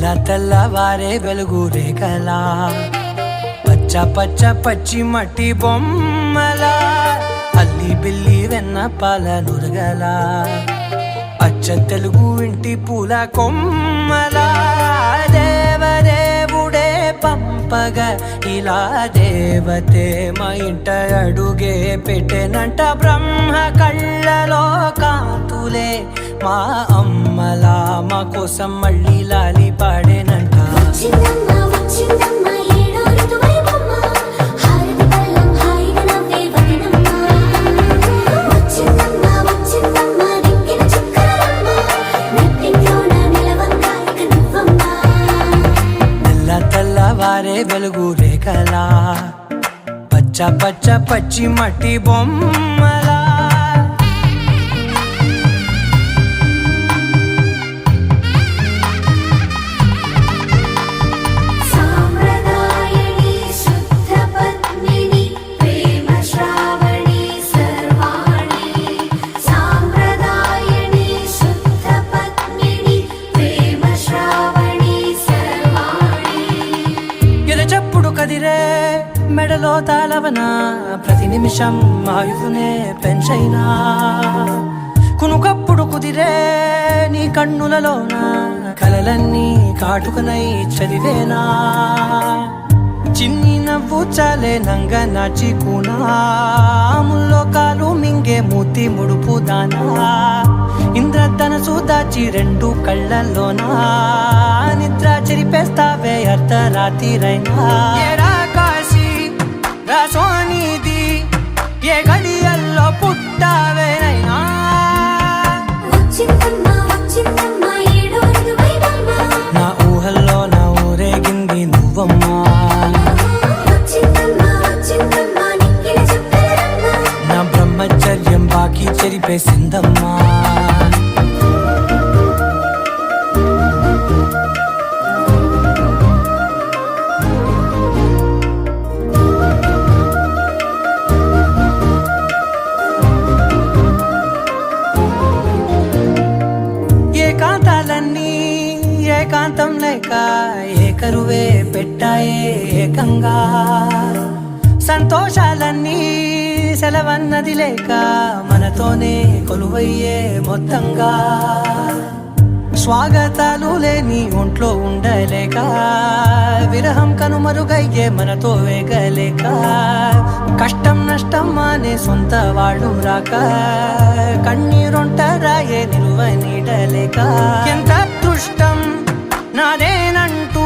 తెల్లవారే వెలుగు రేఖలా పచ్చ పచ్చ పచ్చి మట్టి బొమ్మల అల్లి బిల్లి వెన్న పాల నురగల అచ్చ తెలుగు ఇంటి పూల కొమ్మల దేవదేవుడే పంపగా ఇలా దేవతే మా ఇంట అడుగే పెట్టెనంట బ్రహ్మ కళ్ళలో కాంతులే మా అమ్మలా మా కోసం మళ్ళీ లాలి పాడేనంట తెల్లవారే వెలుగు రేఖలా పచ్చ పచ్చ పచ్చి మట్టి బొమ్మలా కదిరే మెడలో తాళవన ప్రతి నిమిషం ఆయువునే పెంచైనా కునుకప్పుడు కుదిరే నీ కన్నులలోన కలలన్నీ కాటుకనై చదివేనా చిన్ని నవ్వు చాలే నంగ నాచి కూనాముల్లో కాలు మింగే మూతి ముడుపు దానా ఇంద్రధనసు దాచి రెండు కళ్ళల్లోనా నిద్ర చెరిపేస్తావే అర్ధరాత్రిరైనా కాశీ రాసోనిది ఏ గడియల్లో పుట్టావేనైనా నా ఊహల్లో నా ఊరేగింది నువ్వమ్మా నా బ్రహ్మచర్యం బాకీ చెరిపేసిందమ్మా ఏకాంతాలన్నీ ఏకాంతం లేక ఏకరువే పెట్టాయే ఏకంగా సంతోషాలన్నీ సెలవన్నది లేక మనతోనే కొలువయ్యే మొత్తంగా స్వాగతాలు లేని ఒంట్లో ఉండలేక విరహం కనుమరుగయ్యే మనతో వేగలేక కష్టం నష్టం అనే సొంత వాళ్ళు రాక కన్నీరొంటరాయే నిలువ నీడలేక ఎంత అదృష్టం నాదేనంటూ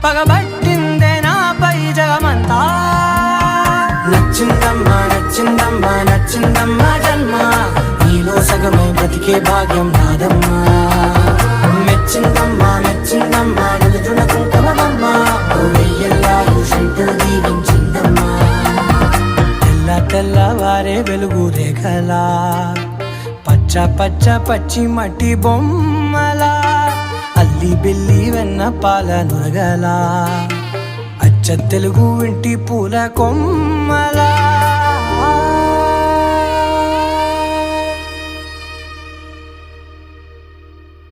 పగబట్టిందే నాపై జగమంతా నచ్చిందమ్మా నచ్చిందమ్మా నచ్చిందమ్మా జన్మ నీలో సగమై బ్రతికే భాగ్యం నాదమ్మా మెచ్చిందమ్మా మెచ్చిందమ్మా నిలుచున్న కుంకుమమ్మా వెయ్యల్లా ఋషంటూ దీవించిందమ్మా తెల్లవారే వెలుగు రేఖలా పచ్చ పచ్చ పచ్చి మట్టి బొమ్మలా అల్లి బిల్లి వెన్న పాల నురగల అచ్చ తెలుగు ఇంటి పూల కొమ్మలా